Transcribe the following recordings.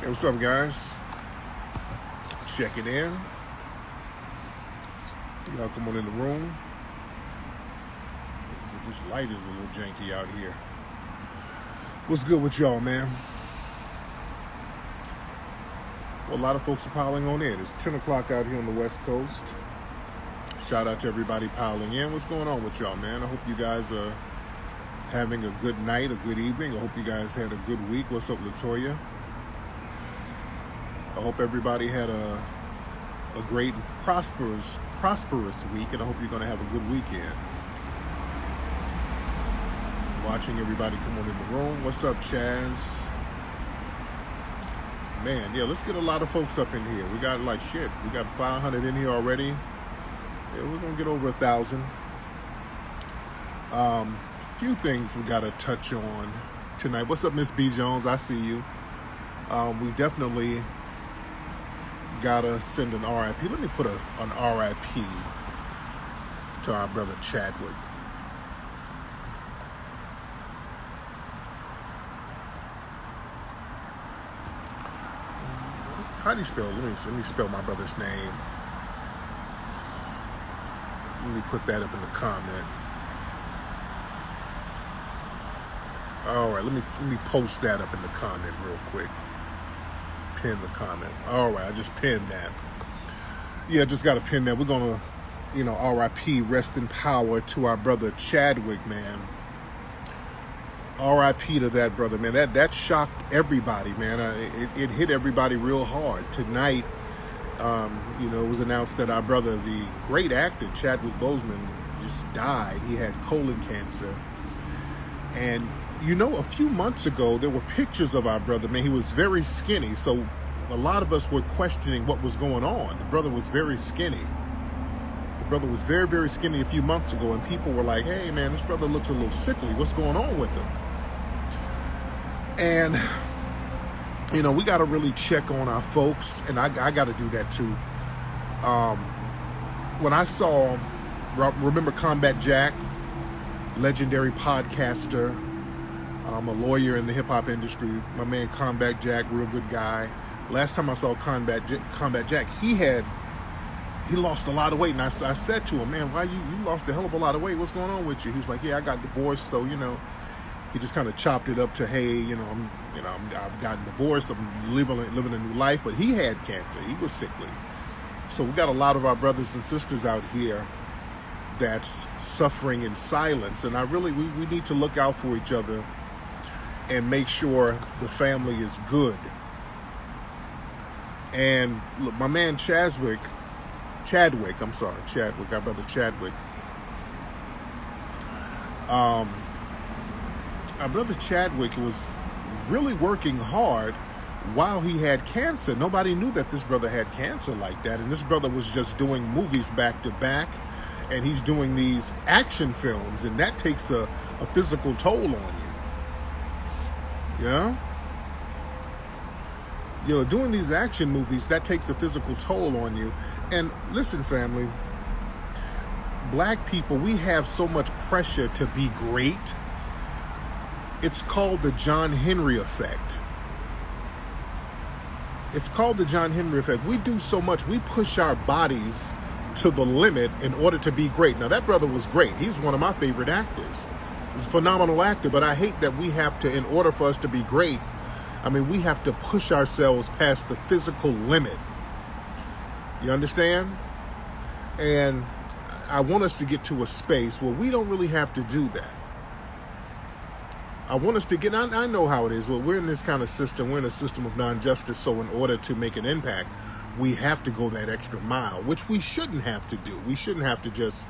Hey, what's up, guys? Checking in. Y'all come on in the room. This light is a little janky out here. What's good with y'all, man? Well, a lot of folks are piling on in. It's 10 o'clock out here on the West Coast. Shout out to everybody piling in. What's going on with y'all, man? I hope you guys are having a good night, a good evening. I hope you guys had a good week. What's up, Latoya? I hope everybody had a great and prosperous week, and I hope you're going to have a good weekend. Watching everybody come on in the room. What's up, Chaz? Man, yeah, let's get a lot of folks up in here. We got like shit. We got 500 in here already. Yeah, we're going to get over 1,000. Few things we got to touch on tonight. What's up, Miss B. Jones? I see you. We definitely gotta send an RIP. Let me put an RIP to our brother Chadwick. How do you spell? Let me spell my brother's name. Let me put that up in the comment. All right, let me post that up in the comment real quick. Pin the comment. All right, I just pinned that. Yeah, just got to pin that. We're going to, RIP, rest in power to our brother Chadwick, man. RIP to that brother, man. That shocked everybody, man. It hit everybody real hard. Tonight, it was announced that our brother, the great actor Chadwick Boseman, just died. He had colon cancer. And a few months ago, there were pictures of our brother, man. He was very skinny. So a lot of us were questioning what was going on. The brother was very skinny. The brother was very, very skinny a few months ago. And people were like, hey, man, this brother looks a little sickly. What's going on with him? And, we got to really check on our folks. And I got to do that, too. When I saw, remember Combat Jack, legendary podcaster, a lawyer in the hip-hop industry. My man Combat Jack, real good guy. Last time I saw Combat Jack, he lost a lot of weight. And I said to him, man, why you lost a hell of a lot of weight? What's going on with you? He was like, yeah, I got divorced. So, he just kind of chopped it up to, hey, I've gotten divorced. I'm living a new life. But he had cancer. He was sickly. So we got a lot of our brothers and sisters out here that's suffering in silence. And we need to look out for each other and make sure the family is good. And look, my man Chadwick, our brother Chadwick. Our brother Chadwick was really working hard while he had cancer. Nobody knew that this brother had cancer like that. And this brother was just doing movies back to back. And he's doing these action films, and that takes a physical toll on you. Yeah? Doing these action movies, that takes a physical toll on you. And listen, family, black people, we have so much pressure to be great. It's called the John Henry effect. It's called the John Henry effect. We do so much. We push our bodies to the limit in order to be great. Now, that brother was great. He's one of my favorite actors. He's a phenomenal actor, but I hate that we have to, in order for us to be great, we have to push ourselves past the physical limit. You understand? And I want us to get to a space where we don't really have to do that. I want us to get, I know how it is. Well, we're in this kind of system. We're in a system of non-justice. So in order to make an impact, we have to go that extra mile, which we shouldn't have to do. We shouldn't have to just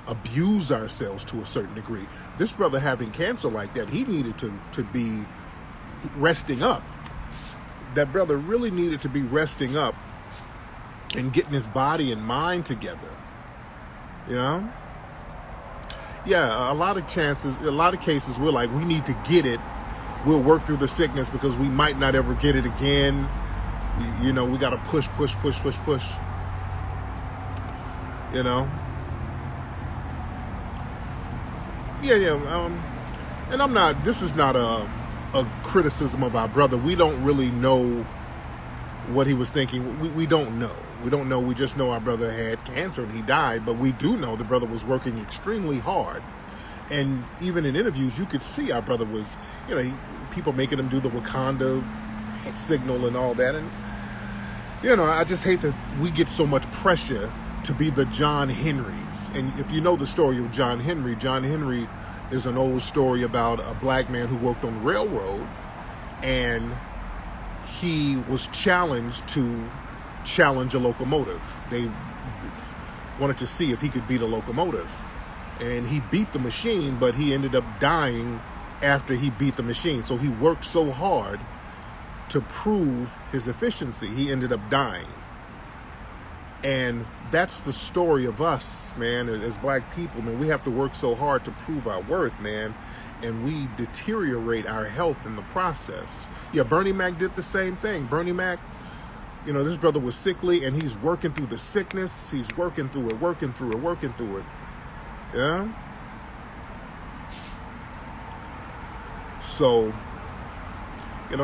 abuse ourselves to a certain degree. This brother having cancer like that, he needed to be resting up. That brother really needed to be resting up and getting his body and mind together. Yeah, a lot of cases, we're like, we need to get it. We'll work through the sickness because we might not ever get it again. We got to push. And this is not a criticism of our brother. We don't really know what he was thinking. We don't know. We don't know. We just know our brother had cancer and he died. But we do know the brother was working extremely hard. And even in interviews, you could see our brother was, people making him do the Wakanda signal and all that. And, I just hate that we get so much pressure to be the John Henrys. And if you know the story of John Henry is an old story about a black man who worked on the railroad, and he was challenged to challenge a locomotive. They wanted to see if he could beat a locomotive. And he beat the machine, but he ended up dying after he beat the machine. So he worked so hard to prove his efficiency, he ended up dying. And that's the story of us, man, as black people, man. We have to work so hard to prove our worth, man. And we deteriorate our health in the process. Yeah, Bernie Mac did the same thing. Bernie Mac, this brother was sickly and he's working through the sickness. He's working through it. Yeah? So,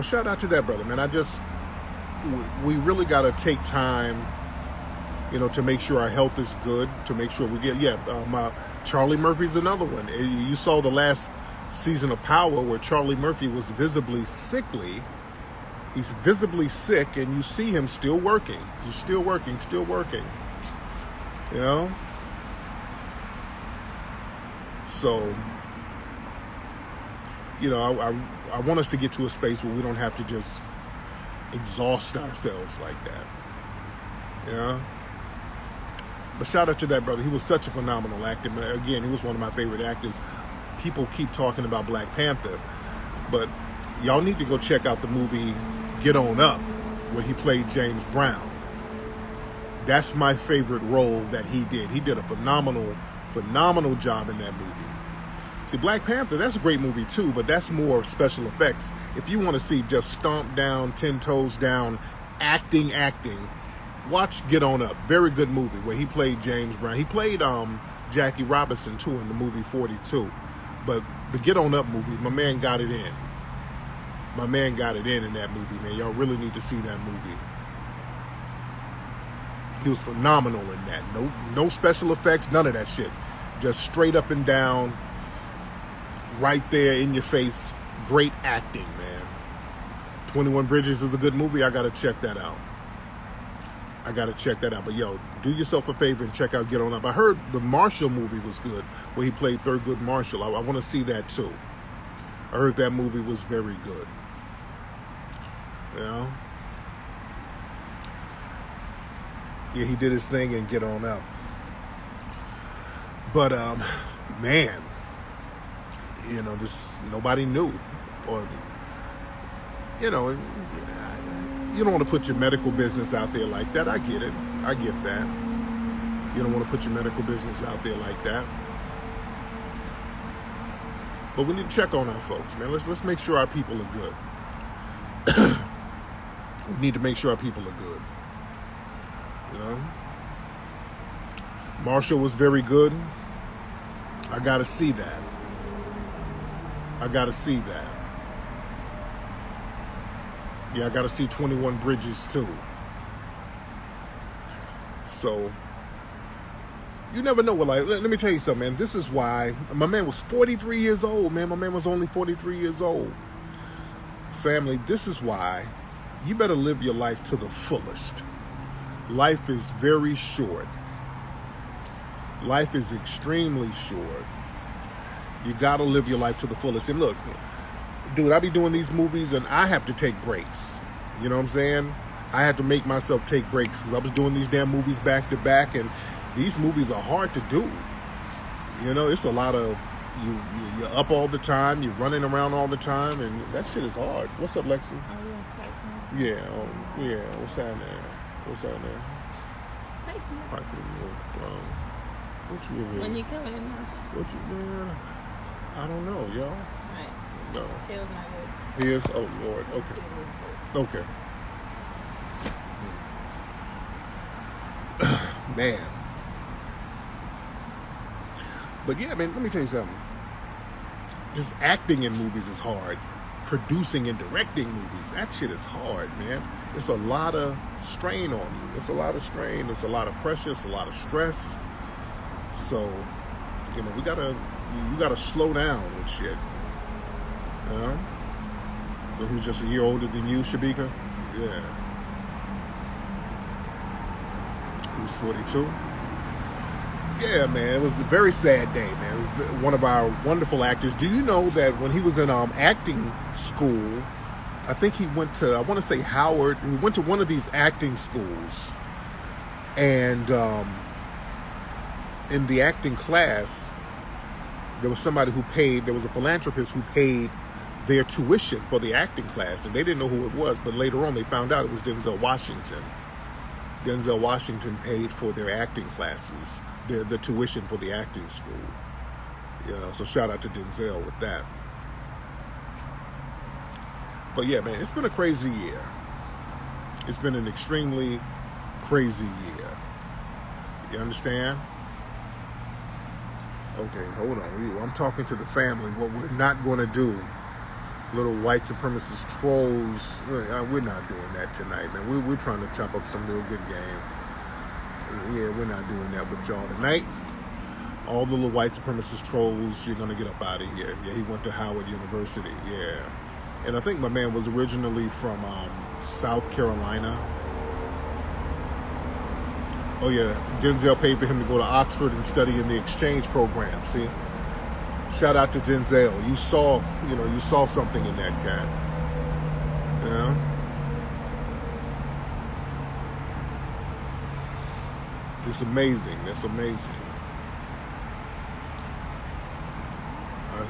shout out to that brother, man. We really got to take time, to make sure our health is good, to make sure we get, Charlie Murphy's another one. You saw the last season of Power where Charlie Murphy was visibly sickly. He's visibly sick, and you see him still working. He's still working. So, I want us to get to a space where we don't have to just exhaust ourselves like that. But shout out to that brother. He was such a phenomenal actor. Again, he was one of my favorite actors. People keep talking about Black Panther, but y'all need to go check out the movie Get On Up, where he played James Brown. That's my favorite role that he did. He did a phenomenal job in that movie. See, Black Panther, that's a great movie too, but that's more special effects. If you want to see just stomp down, 10 toes down, acting, watch Get On Up. Very good movie where he played James Brown. He played Jackie Robinson too in the movie 42. But the Get On Up movie, my man got it in. In that movie, man. Y'all really need to see that movie. He was phenomenal in that. No special effects, none of that shit. Just straight up and down, right there in your face. Great acting, man. 21 Bridges is a good movie. I gotta check that out. But yo, do yourself a favor and check out Get On Up. I heard the Marshall movie was good, where he played Thurgood Marshall. I want to see that too. I heard that movie was very good. Yeah, he did his thing and Get On Up. But man, this nobody knew, or you don't want to put your medical business out there like that. I get it. I get that. You don't want to put your medical business out there like that. But we need to check on our folks, man. Let's make sure our people are good. We need to make sure our people are good. Marshall was very good. I got to see that. Yeah, I got to see 21 Bridges too. So, you never know. Let me tell you something, man. This is why my man was 43 years old, man. My man was only 43 years old. Family, this is why you better live your life to the fullest. Life is very short. Life is extremely short. You got to live your life to the fullest. And look, dude, I be doing these movies and I have to take breaks. You know what I'm saying? I had to make myself take breaks because I was doing these damn movies back to back, and these movies are hard to do. It's a lot of, you're up all the time, you're running around all the time, and that shit is hard. What's up, Lexi? Yeah, what's happening? What you doing? When you coming in now? What you doing? I don't know, y'all. Right. No. Feels not good. He is? Oh, Lord. Okay. Man. But yeah, man, let me tell you something. Just acting in movies is hard. producing and directing movies. That shit is hard, man. It's a lot of strain on you. It's a lot of strain. It's a lot of pressure. It's a lot of stress. So, you know, you gotta slow down with shit. You know? But who's just a year older than you, Shabika? Yeah. Who's 42? Yeah, man, it was a very sad day, man. One of our wonderful actors. Do you know that when he was in acting school, I think he went to, I want to say Howard, he went to one of these acting schools, and in the acting class, there was somebody who paid, there was a philanthropist who paid their tuition for the acting class, and they didn't know who it was, but later on they found out it was Denzel Washington. Denzel Washington paid for their acting classes, the tuition for the acting school. Yeah, so shout out to Denzel with that. But yeah, man, it's been a crazy year. It's been an extremely crazy year. You understand? Okay, hold on. I'm talking to the family. What we're not going to do, little white supremacist trolls, we're not doing that tonight, man. We're trying to chop up some real good game. Yeah, we're not doing that with y'all tonight. All the little white supremacist trolls, you're going to get up out of here. Yeah, he went to Howard University. Yeah. And I think my man was originally from South Carolina. Oh yeah, Denzel paid for him to go to Oxford and study in the exchange program. See, shout out to Denzel. You saw something in that cat. Yeah. It's amazing. That's amazing.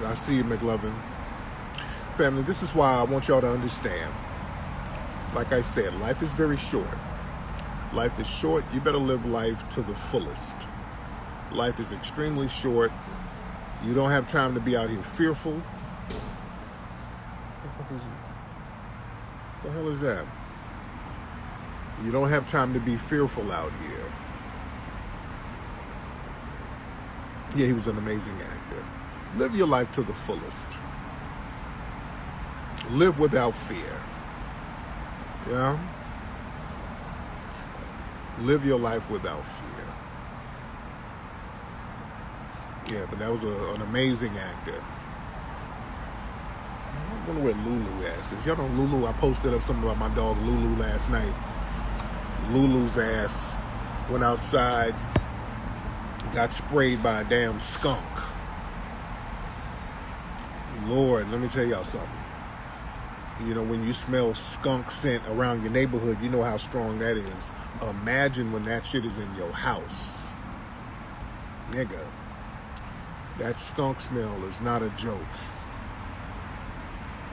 I see you, McLovin. Family, this is why I want y'all to understand. Like I said, life is very short. Life is short. You better live life to the fullest. Life is extremely short. You don't have time to be out here fearful. What the hell is that? You don't have time to be fearful out here. Yeah, he was an amazing actor. Live your life to the fullest. Live without fear. Yeah? Live your life without fear. Yeah, but that was an amazing actor. I wonder where Lulu ass is. Y'all know Lulu, I posted up something about my dog Lulu last night. Lulu's ass went outside, got sprayed by a damn skunk. Lord, let me tell y'all something. You know, when you smell skunk scent around your neighborhood, you know how strong that is. Imagine when that shit is in your house. Nigga, that skunk smell is not a joke.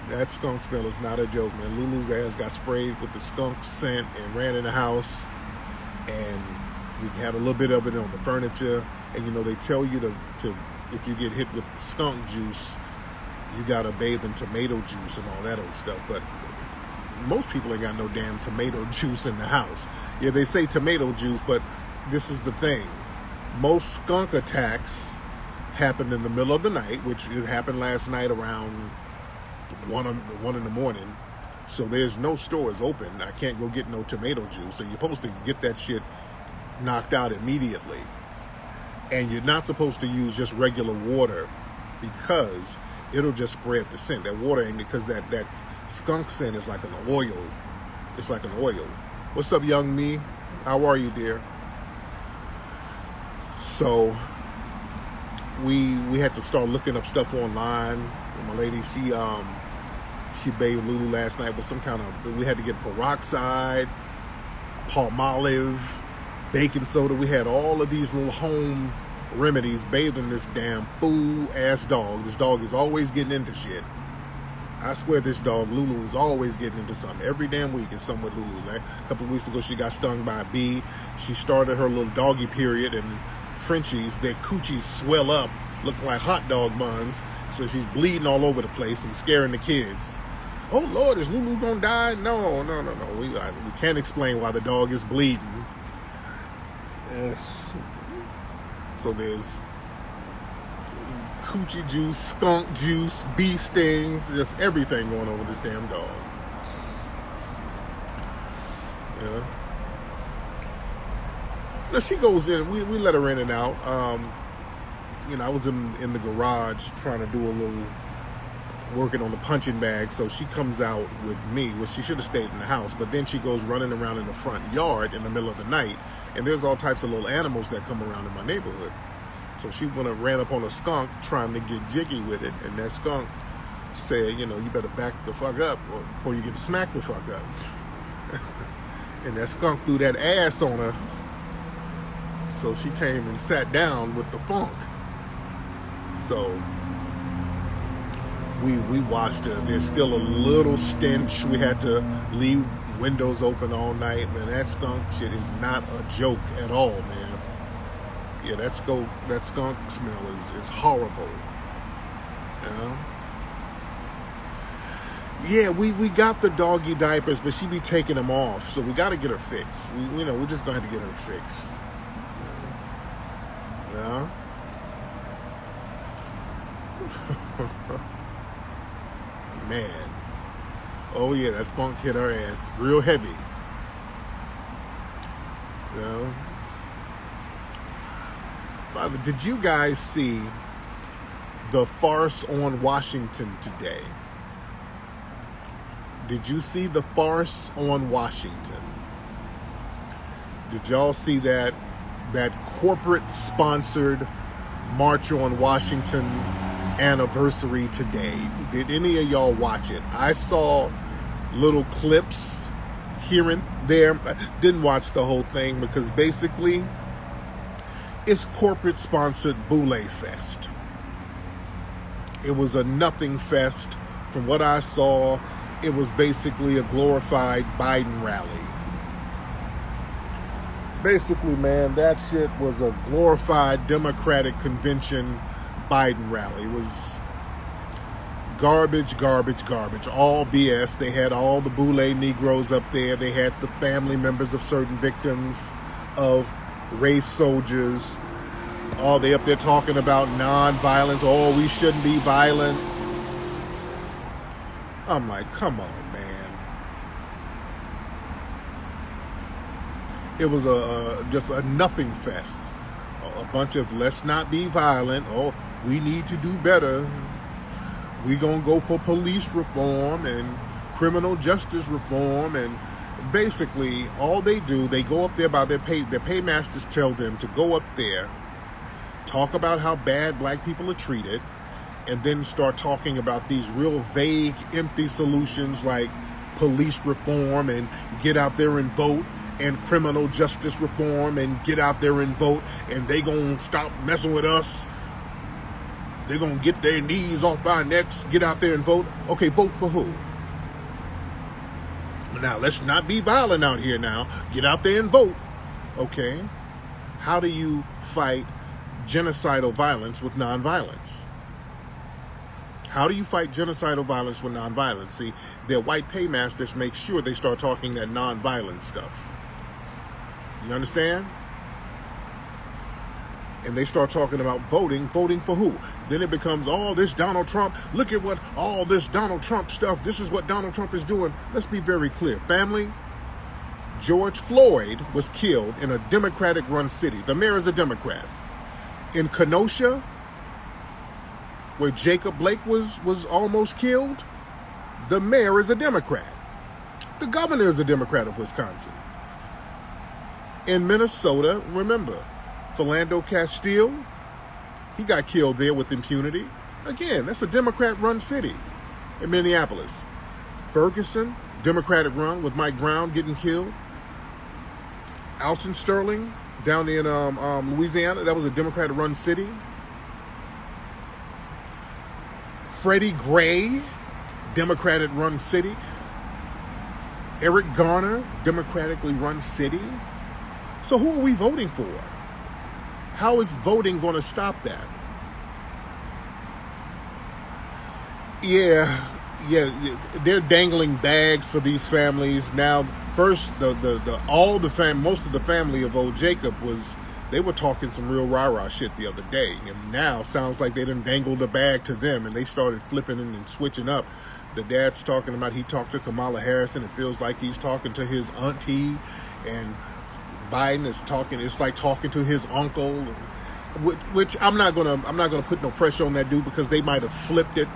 That skunk smell is not a joke, man. Lulu's ass got sprayed with the skunk scent and ran in the house. And we had a little bit of it on the furniture. And, you know, they tell you to if you get hit with skunk juice, you got to bathe in tomato juice and all that old stuff. But most people ain't got no damn tomato juice in the house. Yeah, they say tomato juice, but this is the thing. Most skunk attacks happen in the middle of the night, which it happened last night around 1 in the morning. So there's no stores open. I can't go get no tomato juice. So you're supposed to get that shit knocked out immediately. And you're not supposed to use just regular water because it'll just spread the scent. That water ain't, because that skunk scent is like an oil. It's like an oil. What's up, young me? How are you, dear? So we had to start looking up stuff online. My lady, she bathed Lulu last night with some kind of, we had to get peroxide, Palmolive, baking soda. We had all of these little home remedies bathing this damn fool-ass dog. This dog is always getting into shit. I swear this dog, Lulu, is always getting into something. Every damn week is something with Lulu. Like a couple of weeks ago, she got stung by a bee. She started her little doggy period, and Frenchies, their coochies swell up, looking like hot dog buns. So she's bleeding all over the place and scaring the kids. Oh, Lord, is Lulu gonna die? No. We can't explain why the dog is bleeding. Yes. So there's coochie juice, skunk juice, bee stings, just everything going on with this damn dog. Yeah. Now she goes in, we let her in and out. I was in the garage trying to do a little working on the punching bag, so she comes out with me. Well, she should have stayed in the house, but then she goes running around in the front yard in the middle of the night, and there's all types of little animals that come around in my neighborhood. So she ran up on a skunk trying to get jiggy with it, and that skunk said, you better back the fuck up before you get smacked the fuck up. And that skunk threw that ass on her, so she came and sat down with the funk. So we watched her. There's still a little stench. We had to leave windows open all night. Man, that skunk shit is not a joke at all, man. Yeah, that skunk smell is horrible. Yeah, we got the doggy diapers, but she be taking them off, so we got to get her fixed. We're just going to have to get her fixed. Yeah. Man. Oh yeah, that funk hit her ass real heavy. Did you guys see the farce on Washington today? Did you see the farce on Washington? Did y'all see that corporate sponsored March on Washington anniversary today? Did any of y'all watch it? I saw little clips here and there. I didn't watch the whole thing because basically it's corporate sponsored Boule Fest. It was a nothing fest. From what I saw, it was basically a glorified Biden rally. Basically, man, that shit was a glorified Democratic convention Biden rally. It was garbage, all BS. They had all the Boule Negroes up there. They had the family members of certain victims of race soldiers. Oh, they up there talking about non-violence. Oh, we shouldn't be violent. I'm like, come on, man. It was just a nothing fest. A bunch of let's not be violent. Oh, we need to do better. We gonna go for police reform and criminal justice reform. And basically all they do, they go up there by their paymasters tell them to go up there, talk about how bad black people are treated, and then start talking about these real vague, empty solutions like police reform and get out there and vote, and criminal justice reform and get out there and vote, and they gonna stop messing with us. They're gonna get their knees off our necks, get out there and vote. Okay, vote for who? Now, let's not be violent out here now. Get out there and vote. Okay. How do you fight genocidal violence with nonviolence? How do you fight genocidal violence with nonviolence? See, their white paymasters make sure they start talking that nonviolent stuff. You understand? And they start talking about voting for who? Then it becomes all this Donald Trump. Look at what all this Donald Trump stuff. This is what Donald Trump is doing. Let's be very clear. Family, George Floyd was killed in a Democratic-run city. The mayor is a Democrat. In Kenosha, where Jacob Blake was almost killed, the mayor is a Democrat. The governor is a Democrat of Wisconsin. In Minnesota, remember, Philando Castile, he got killed there with impunity. Again, that's a Democrat-run city. In Minneapolis, Ferguson, Democratic-run with Mike Brown getting killed. Alton Sterling down in Louisiana, that was a Democratic-run city. Freddie Gray, Democratic-run city. Eric Garner, democratically run city. So who are we voting for? How is voting going to stop that? Yeah, they're dangling bags for these families. Now, first, most of the family of old Jacob was They were talking some real rah-rah shit the other day, and now sounds like they done dangled a bag to them, and they started flipping and switching up. The dad's talking about he talked to Kamala Harris, and it feels like he's talking to his auntie, and Biden is talking. It's like talking to his uncle, which I'm not gonna put no pressure on that dude, because they might have flipped it.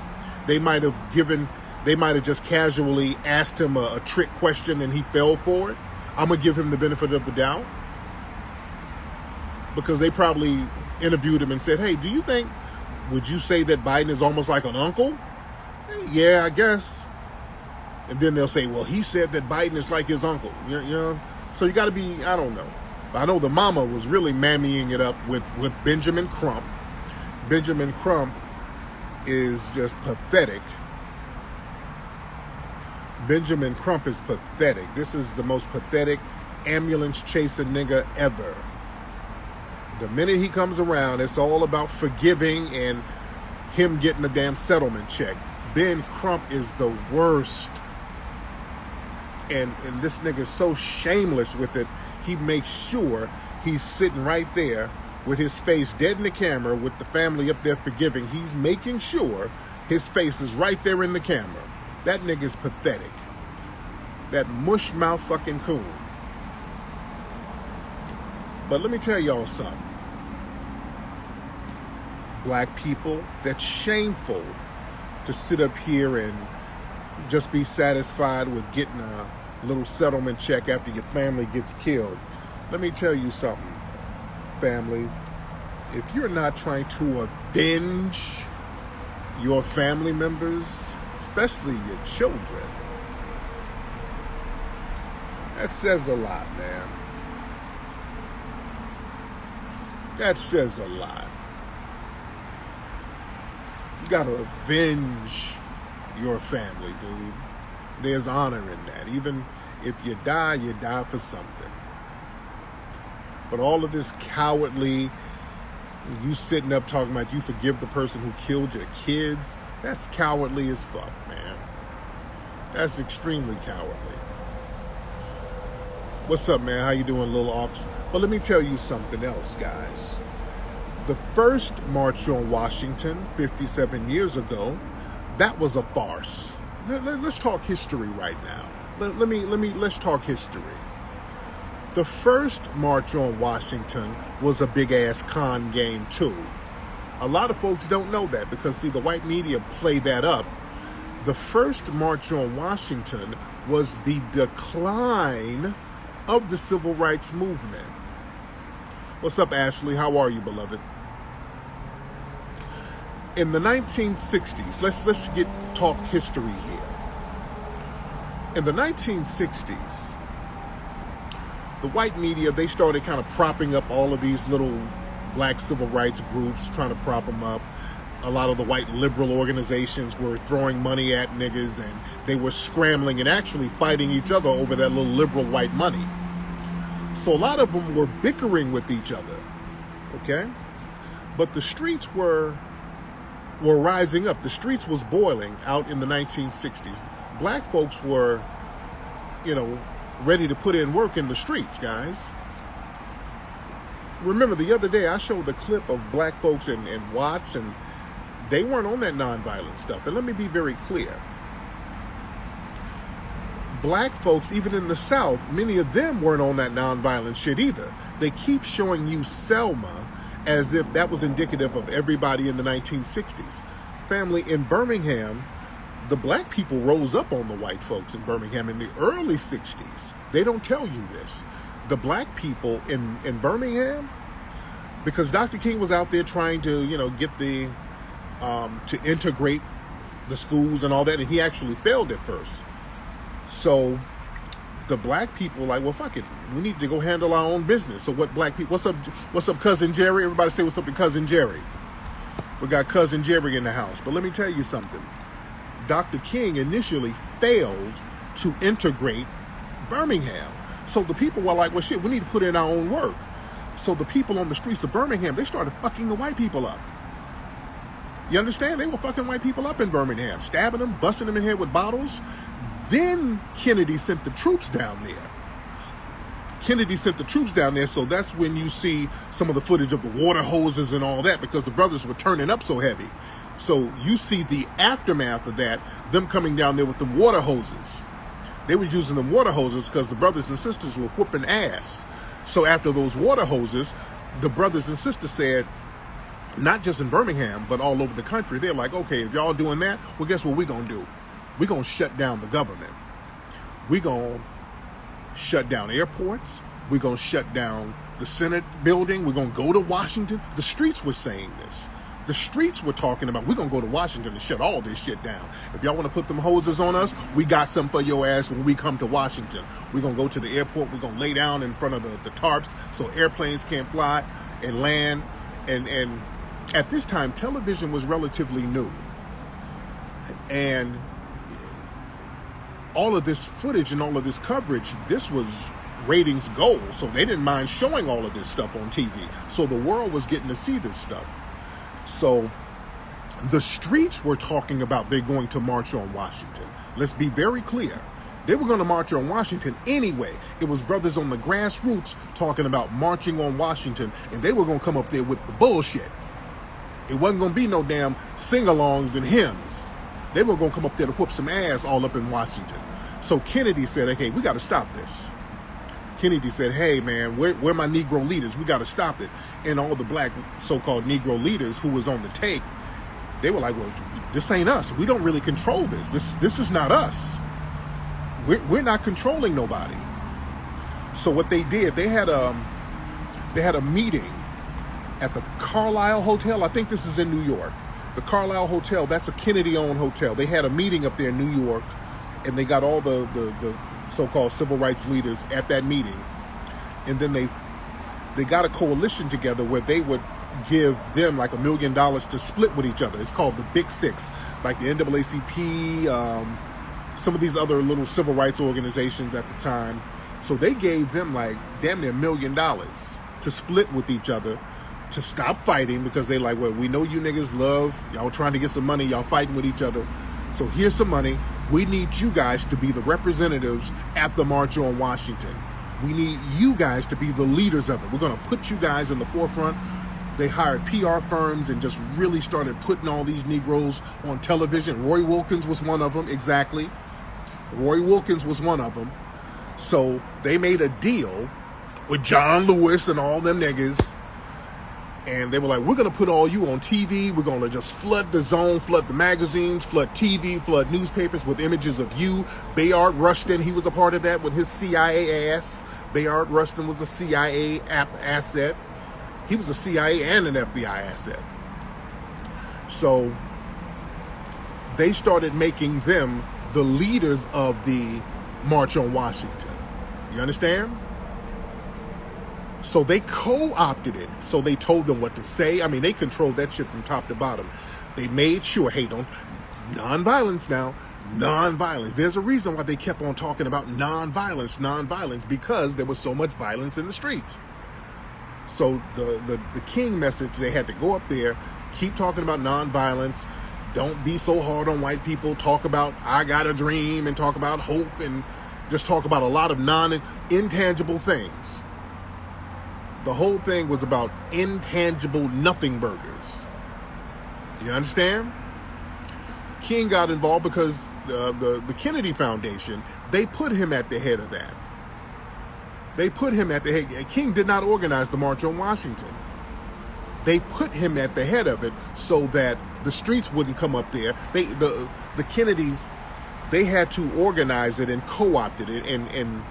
They might have just casually asked him a trick question and he fell for it. I'm gonna give him the benefit of the doubt, because they probably interviewed him and said, "Hey, would you say that Biden is almost like an uncle?" Yeah, I guess. And then they'll say, "Well, he said that Biden is like his uncle." You know? So you got to be, I don't know. I know the mama was really mammying it up with Benjamin Crump. Benjamin Crump is just pathetic. Benjamin Crump is pathetic. This is the most pathetic ambulance chasing nigga ever. The minute he comes around, it's all about forgiving and him getting a damn settlement check. Ben Crump is the worst. And this nigga's so shameless with it, he makes sure he's sitting right there with his face dead in the camera with the family up there forgiving. He's making sure his face is right there in the camera. That nigga's pathetic. That mush mouth fucking coon. But let me tell y'all something. Black people, that's shameful to sit up here and just be satisfied with getting a little settlement check after your family gets killed. Let me tell you something, family. If you're not trying to avenge your family members, especially your children, that says a lot, man. That says a lot. You gotta avenge your family, dude. There's honor in that. Even if you die for something. But all of this cowardly, you sitting up talking about you forgive the person who killed your kids, that's cowardly as fuck, man. That's extremely cowardly. What's up, man? How you doing, Lil Ox? Well, let me tell you something else, guys. The first March on Washington 57 years ago, that was a farce. Let's talk history right now. Let's talk history. The first March on Washington was a big ass con game too. A lot of folks don't know that because, see, the white media play that up. The first March on Washington was the decline of the civil rights movement. What's up, Ashley? How are you, beloved? In the 1960s, let's talk history here. In the 1960s, the white media, they started kind of propping up all of these little black civil rights groups, trying to prop them up. A lot of the white liberal organizations were throwing money at niggas, and they were scrambling and actually fighting each other over that little liberal white money. So a lot of them were bickering with each other, okay? But the streets were rising up. The streets was boiling out in the 1960s. Black folks were, ready to put in work in the streets, guys. Remember, the other day I showed a clip of black folks in Watts, and they weren't on that nonviolent stuff. And let me be very clear. Black folks, even in the South, many of them weren't on that nonviolent shit either. They keep showing you Selma as if that was indicative of everybody in the 1960s. Family, in Birmingham, the black people rose up on the white folks in Birmingham in the early 60s. They don't tell you this. The black people in Birmingham, because Dr. King was out there trying to, get to integrate the schools and all that, and he actually failed at first. So the black people were like, well, fuck it. We need to go handle our own business. So what black people, what's up, Cousin Jerry? Everybody say what's up to Cousin Jerry. We got Cousin Jerry in the house. But let me tell you something. Dr. King initially failed to integrate Birmingham. So the people were like, well, shit, we need to put in our own work. So the people on the streets of Birmingham, they started fucking the white people up. You understand? They were fucking white people up in Birmingham, stabbing them, busting them in the head with bottles. Then Kennedy sent the troops down there. Kennedy sent the troops down there, so that's when you see some of the footage of the water hoses and all that, because the brothers were turning up so heavy. So you see the aftermath of that, them coming down there with the water hoses. They were using them water hoses because the brothers and sisters were whooping ass. So after those water hoses, the brothers and sisters said, not just in Birmingham, but all over the country, they're like, okay, if y'all doing that, well, guess what we're going to do? We're going to shut down the government. We're going to shut down airports. We're going to shut down the Senate building. We're going to go to Washington. The streets were saying this. The streets were talking about, we're going to go to Washington and shut all this shit down. If y'all want to put them hoses on us, we got something for your ass when we come to Washington. We're going to go to the airport. We're going to lay down in front of the tarps so airplanes can't fly and land. And at this time, television was relatively new. And all of this footage and all of this coverage, this was ratings gold. So they didn't mind showing all of this stuff on TV. So the world was getting to see this stuff. So the streets were talking about they're going to march on Washington. Let's be very clear. They were going to march on Washington anyway. It was brothers on the grassroots talking about marching on Washington, and they were going to come up there with the bullshit. It wasn't going to be no damn sing-alongs and hymns. They were going to come up there to whoop some ass all up in Washington. So Kennedy said, okay, we got to stop this. Kennedy said, hey, man, where my Negro leaders? We got to stop it. And all the black so-called Negro leaders who was on the take, they were like, well, this ain't us. We don't really control this. This is not us. We're not controlling nobody. So what they did, they had a meeting at the Carlisle Hotel. I think this is in New York. The Carlisle Hotel, that's a Kennedy-owned hotel. They had a meeting up there in New York, and they got all the so-called civil rights leaders at that meeting. And then they got a coalition together where they would give them like $1 million to split with each other. It's called the Big Six, like the NAACP, some of these other little civil rights organizations at the time. So they gave them like damn near $1 million to split with each other to stop fighting, because they like, well, we know you niggas love, y'all trying to get some money, y'all fighting with each other. So here's some money. We need you guys to be the representatives at the March on Washington. We need you guys to be the leaders of it. We're going to put you guys in the forefront. They hired PR firms and just really started putting all these Negroes on television. Roy Wilkins was one of them, exactly. Roy Wilkins was one of them. So they made a deal with John Lewis and all them niggas. And they were like, we're going to put all you on TV. We're going to just flood the zone, flood the magazines, flood TV, flood newspapers with images of you. Bayard Rustin, he was a part of that with his CIA ass. Bayard Rustin was a CIA asset. He was a CIA and an FBI asset. So they started making them the leaders of the March on Washington. You understand? So they co-opted it. So they told them what to say. I mean, they controlled that shit from top to bottom. They made sure, hey, don't, nonviolence now, nonviolence. There's a reason why they kept on talking about nonviolence, because there was so much violence in the streets. So the King message, they had to go up there, keep talking about nonviolence, don't be so hard on white people, talk about I got a dream, and talk about hope, and just talk about a lot of intangible things. The whole thing was about intangible nothing burgers. You understand? King got involved because the Kennedy Foundation, they put him at the head of that. They put him at the head. King did not organize the March on Washington. They put him at the head of it so that the streets wouldn't come up there. The Kennedys, they had to organize it and co-opt it and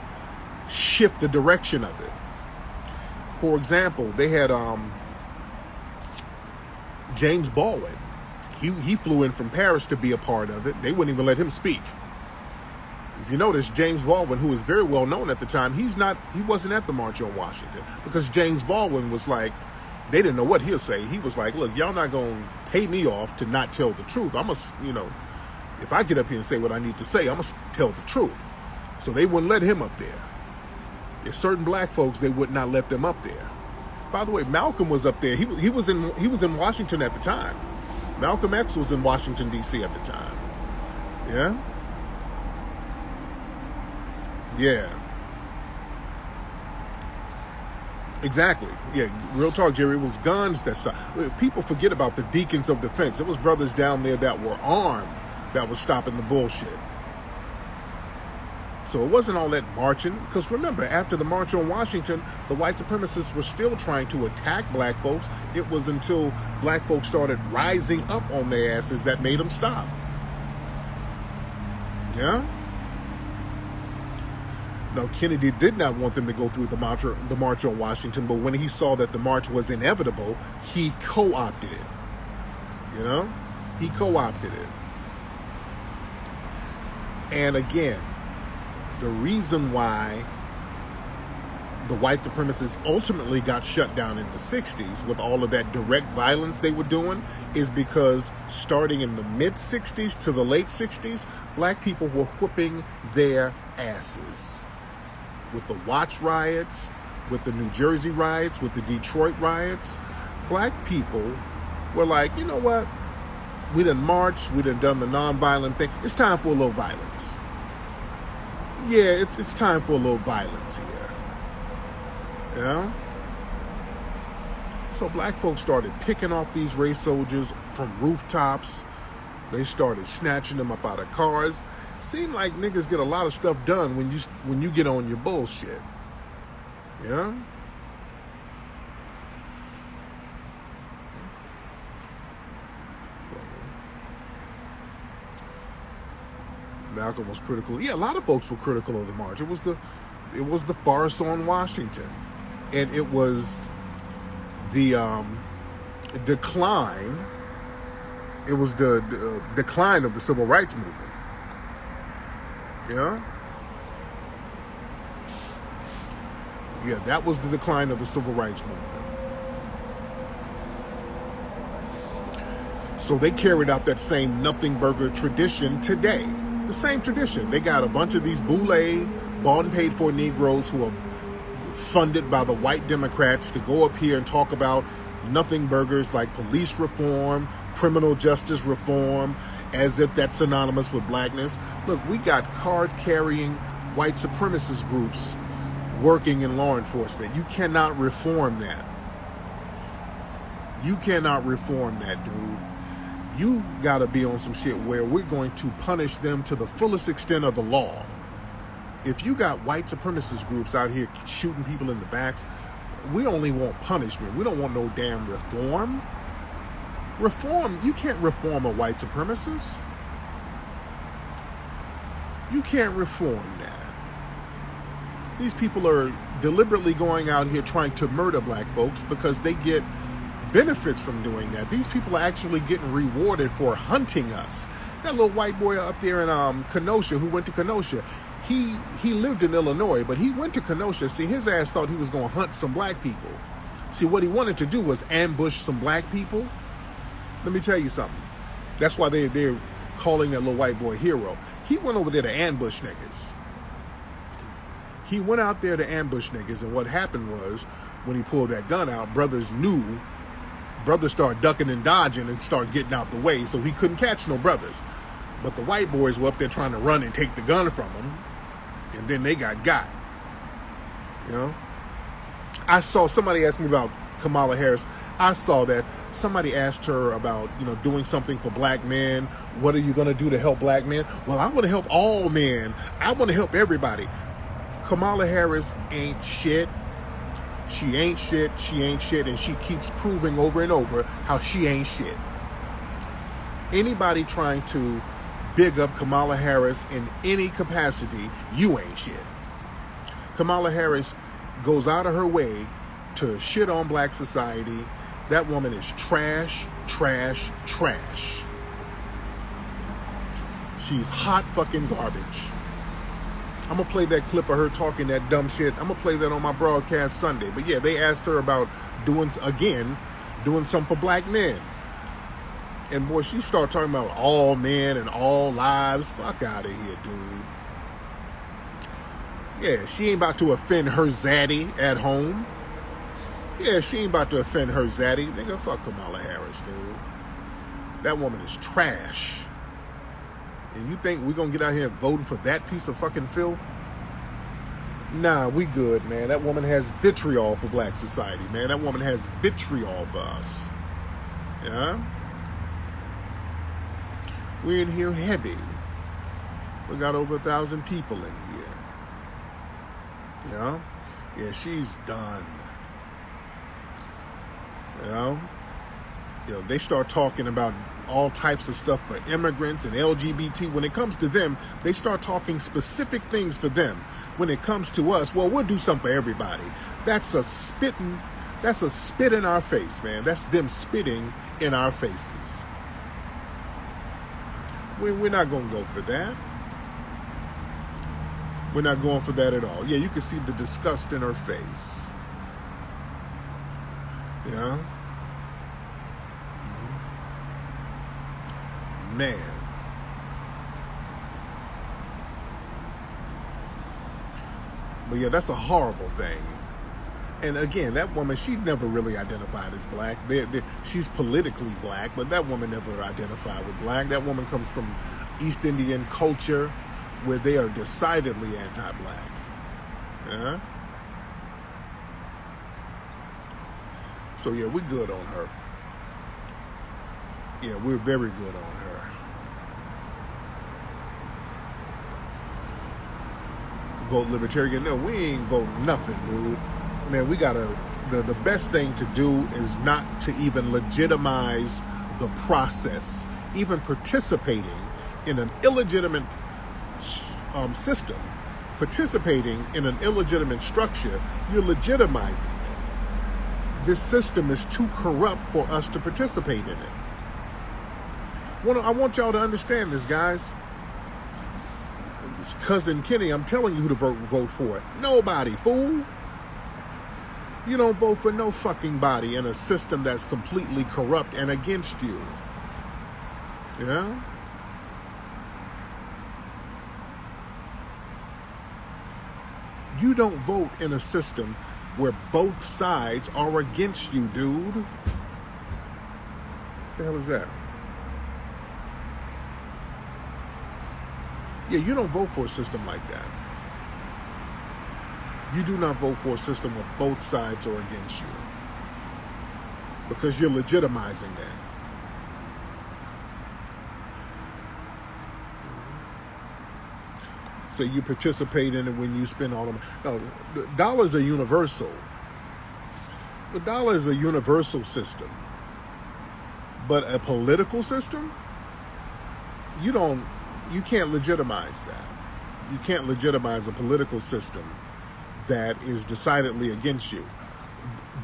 shift the direction of it. For example, they had James Baldwin. He flew in from Paris to be a part of it. They wouldn't even let him speak. If you notice, James Baldwin, who was very well known at the time, he wasn't at the March on Washington, because James Baldwin was like, they didn't know what he'll say. He was like, look, y'all not going to pay me off to not tell the truth. I'm going to, if I get up here and say what I need to say, I'm going to tell the truth. So they wouldn't let him up there. If certain black folks, they would not let them up there. By the way, Malcolm was up there. He was in Washington at the time. Malcolm X was in Washington, D.C. at the time. Yeah? Yeah. Exactly. Yeah, real talk, Jerry. It was guns that stopped. People forget about the deacons of defense. It was brothers down there that were armed that was stopping the bullshit. So it wasn't all that marching, because remember, after the March on Washington, the white supremacists were still trying to attack black folks. It was until black folks started rising up on their asses that made them stop. Yeah? Now, Kennedy did not want them to go through the March on Washington, but when he saw that the march was inevitable, he co-opted it. You know? He co-opted it. And again, the reason why the white supremacists ultimately got shut down in the 60s with all of that direct violence they were doing is because starting in the mid-60s to the late 60s, black people were whooping their asses. With the Watts riots, with the New Jersey riots, with the Detroit riots, black people were like, you know what? We done marched, we done the nonviolent thing. It's time for a little violence. Yeah, it's time for a little violence here. You know? So black folks started picking off these race soldiers from rooftops. They started snatching them up out of cars. Seemed like niggas get a lot of stuff done when you get on your bullshit. Yeah? Malcolm was critical. Yeah, a lot of folks were critical of the march. It was the farce on Washington, and it was the decline. It was the decline of the civil rights movement. Yeah, yeah, that was the decline of the civil rights movement. So they carried out that same nothing burger tradition today. The same tradition. They got a bunch of these boule, bought and paid for Negroes who are funded by the white Democrats to go up here and talk about nothing burgers like police reform, criminal justice reform, as if that's synonymous with blackness. Look, we got card-carrying white supremacist groups working in law enforcement. You cannot reform that. You cannot reform that, dude. You gotta be on some shit where we're going to punish them to the fullest extent of the law. If you got white supremacist groups out here shooting people in the backs, we only want punishment. We don't want no damn reform. Reform, you can't reform a white supremacist. You can't reform that. These people are deliberately going out here trying to murder black folks because they get benefits from doing that. These people are actually getting rewarded for hunting us. That little white boy up there in Kenosha who went to Kenosha, he lived in Illinois, but he went to Kenosha. See, his ass thought he was going to hunt some black people. See, what he wanted to do was ambush some black people. Let me tell you something. That's why they're calling that little white boy hero. He went over there to ambush niggas. He went out there to ambush niggas, and what happened was, when he pulled that gun out, brothers started ducking and dodging and started getting out the way, so he couldn't catch no brothers. But the white boys were up there trying to run and take the gun from him, and then they got. You know? I saw somebody ask me about Kamala Harris. I saw that somebody asked her about, doing something for black men. What are you going to do to help black men? Well, I want to help all men. I want to help everybody. Kamala Harris ain't shit. She ain't shit. She ain't shit. And she keeps proving over and over how she ain't shit. Anybody trying to big up Kamala Harris in any capacity, you ain't shit. Kamala Harris goes out of her way to shit on black society. That woman is trash, trash, trash. She's hot fucking garbage. I'm going to play that clip of her talking that dumb shit. I'm going to play that on my broadcast Sunday. But yeah, they asked her about doing something for black men. And boy, she started talking about all men and all lives. Fuck out of here, dude. Yeah, she ain't about to offend her zaddy at home. Yeah, she ain't about to offend her zaddy. Nigga, fuck Kamala Harris, dude. That woman is trash. And you think we're going to get out here and voting for that piece of fucking filth? Nah, we good, man. That woman has vitriol for black society, man. That woman has vitriol for us. Yeah? We're in here heavy. We got over 1,000 people in here. Yeah? Yeah, she's done. You know? They start talking about all types of stuff for immigrants and LGBT. When it comes to them, they start talking specific things for them. When it comes to us, well, we'll do something for everybody. That's a spit in our face, man. That's them spitting in our faces. We're not going to go for that. We're not going for that at all. Yeah, you can see the disgust in her face. Yeah. Man. But yeah, that's a horrible thing. And again, that woman, she never really identified as black. She's politically black, but that woman never identified with black. That woman comes from East Indian culture where they are decidedly anti-black. Yeah? So yeah, we're good on her. Yeah, we're very good on her. Vote libertarian? No, we ain't voting nothing, dude. Man, we gotta. The best thing to do is not to even legitimize the process. Even participating in an illegitimate system, participating in an illegitimate structure, you're legitimizing it. This system is too corrupt for us to participate in it. I want y'all to understand this, guys. It's Cousin Kenny, I'm telling you who to vote for. Nobody, fool. You don't vote for no fucking body in a system that's completely corrupt and against you. Yeah? You don't vote in a system where both sides are against you, dude. What the hell is that? Yeah, you don't vote for a system like that. You do not vote for a system where both sides are against you. Because you're legitimizing that. So you participate in it when you spend all the money. No, dollars are universal. The dollar is a universal system. But a political system, you can't legitimize that. You can't legitimize a political system that is decidedly against you.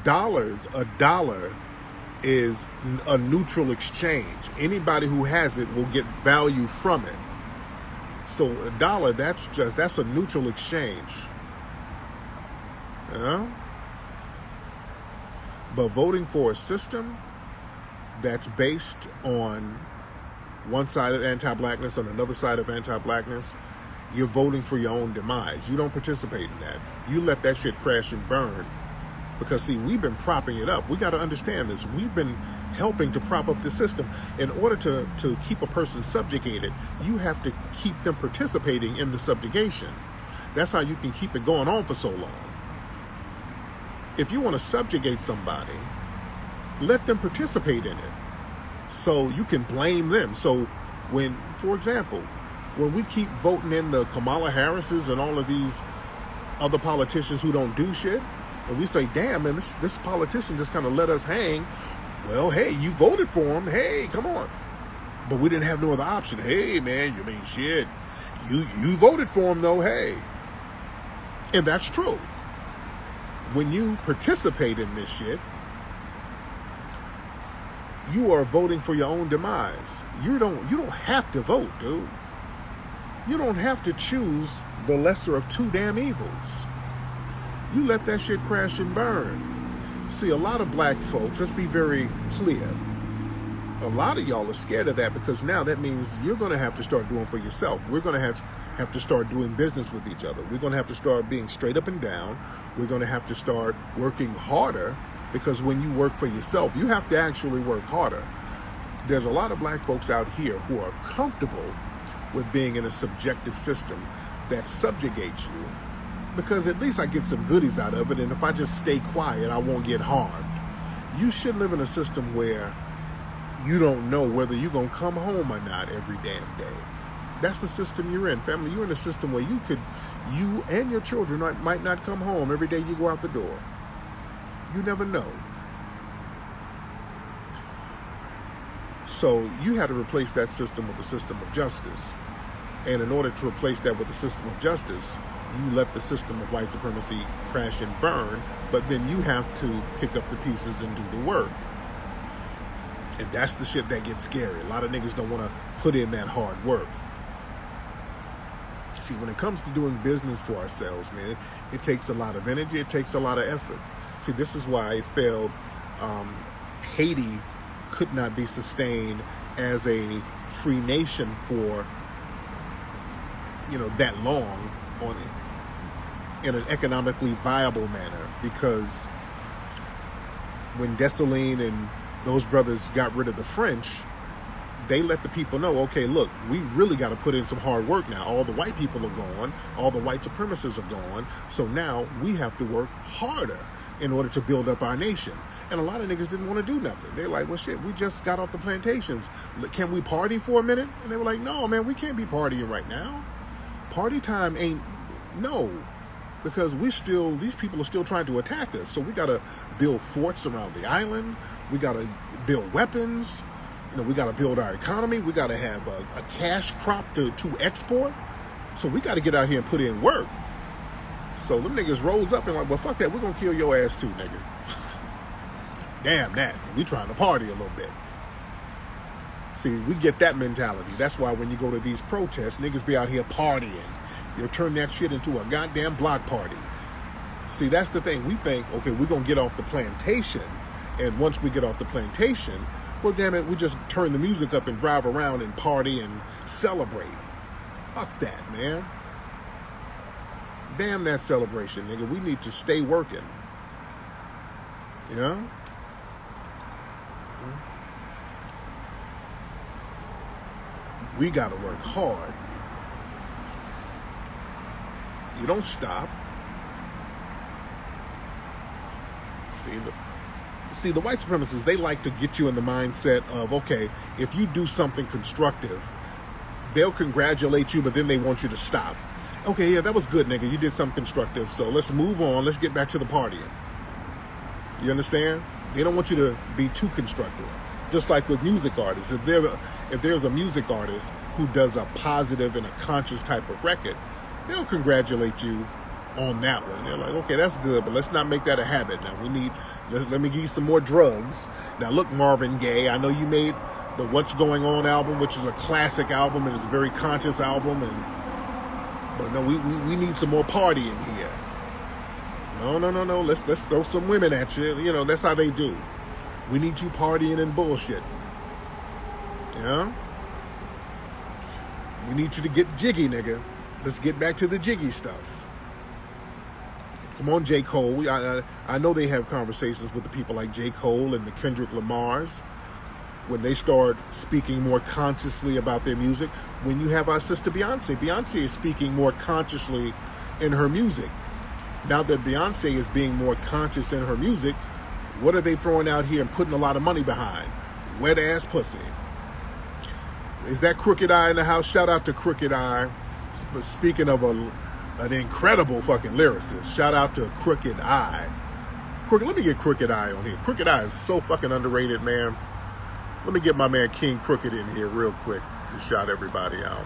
A dollar is a neutral exchange. Anybody who has it will get value from it. So a dollar, that's a neutral exchange. But voting for a system that's based on one side of anti-blackness and another side of anti-blackness, you're voting for your own demise. You don't participate in that. You let that shit crash and burn. Because, see, we've been propping it up. We got to understand this. We've been helping to prop up the system. In order to keep a person subjugated, you have to keep them participating in the subjugation. That's how you can keep it going on for so long. If you want to subjugate somebody, let them participate in it. So you can blame them. So when, for example, when we keep voting in the Kamala Harrises and all of these other politicians who don't do shit, and we say, damn, man, this politician just kind of let us hang. Well, hey, you voted for him. Hey, come on. But we didn't have no other option. Hey, man, you mean shit. You voted for him, though, hey. And that's true. When you participate in this shit, you are voting for your own demise. You don't have to vote, dude. You don't have to choose the lesser of two damn evils. You let that shit crash and burn. See, a lot of black folks, let's be very clear, a lot of y'all are scared of that because now that means you're going to have to start doing for yourself. We're going to have to start doing business with each other. We're going to have to start being straight up and down. We're going to have to start working harder because when you work for yourself, you have to actually work harder. There's a lot of black folks out here who are comfortable with being in a subjective system that subjugates you because at least I get some goodies out of it, and if I just stay quiet, I won't get harmed. You should live in a system where you don't know whether you're going to come home or not every damn day. That's the system you're in, family. You're in a system where you and your children might not come home every day you go out the door. You never know. So you had to replace that system with a system of justice. And in order to replace that with a system of justice, you let the system of white supremacy crash and burn, but then you have to pick up the pieces and do the work. And that's the shit that gets scary. A lot of niggas don't want to put in that hard work. See, when it comes to doing business for ourselves, man, it takes a lot of energy, it takes a lot of effort. See, this is why it failed. Haiti could not be sustained as a free nation for, that long in an economically viable manner, because when Dessalines and those brothers got rid of the French, they let the people know, okay, look, we really got to put in some hard work now. All the white people are gone, all the white supremacists are gone, so now we have to work harder in order to build up our nation. And a lot of niggas didn't want to do nothing. They're like, well, shit, we just got off the plantations. Can we party for a minute? And they were like, no, man, we can't be partying right now. Party time ain't, no. Because these people are still trying to attack us. So we got to build forts around the island. We got to build weapons. We got to build our economy. We got to have a cash crop to export. So we got to get out here and put in work. So them niggas rose up and like, well, fuck that. We're going to kill your ass too, nigga. Damn that. We trying to party a little bit. See, we get that mentality. That's why when you go to these protests, niggas be out here partying. You'll turn that shit into a goddamn block party. See, that's the thing. We think, okay, we're going to get off the plantation. And once we get off the plantation, well, damn it, we just turn the music up and drive around and party and celebrate. Fuck that, man. Damn that celebration, nigga. We need to stay working. Yeah? We got to work hard. You don't stop. See, the white supremacists, they like to get you in the mindset of, okay, if you do something constructive, they'll congratulate you, but then they want you to stop. Okay, yeah, that was good, nigga. You did something constructive, so let's move on. Let's get back to the partying. You understand? They don't want you to be too constructive. Just like with music artists. If there's a music artist who does a positive and a conscious type of record, they'll congratulate you on that one. They're like, okay, that's good, but let's not make that a habit. Now let me give you some more drugs. Now look, Marvin Gaye, I know you made the What's Going On album, which is a classic album and it's a very conscious album, but no, we need some more party in here. No. Let's throw some women at you. That's how they do. We need you partying and bullshit. Yeah? We need you to get jiggy, nigga. Let's get back to the jiggy stuff. Come on, J. Cole. I know they have conversations with the people like J. Cole and the Kendrick Lamars when they start speaking more consciously about their music. When you have our sister Beyonce. Beyonce is speaking more consciously in her music. Now that Beyonce is being more conscious in her music, what are they throwing out here and putting a lot of money behind? Wet ass pussy. Is that Crooked Eye in the house? Shout out to Crooked Eye. Speaking of an incredible fucking lyricist, shout out to Crooked Eye. Let me get Crooked Eye on here. Crooked Eye is so fucking underrated, man. Let me get my man King Crooked in here real quick to shout everybody out.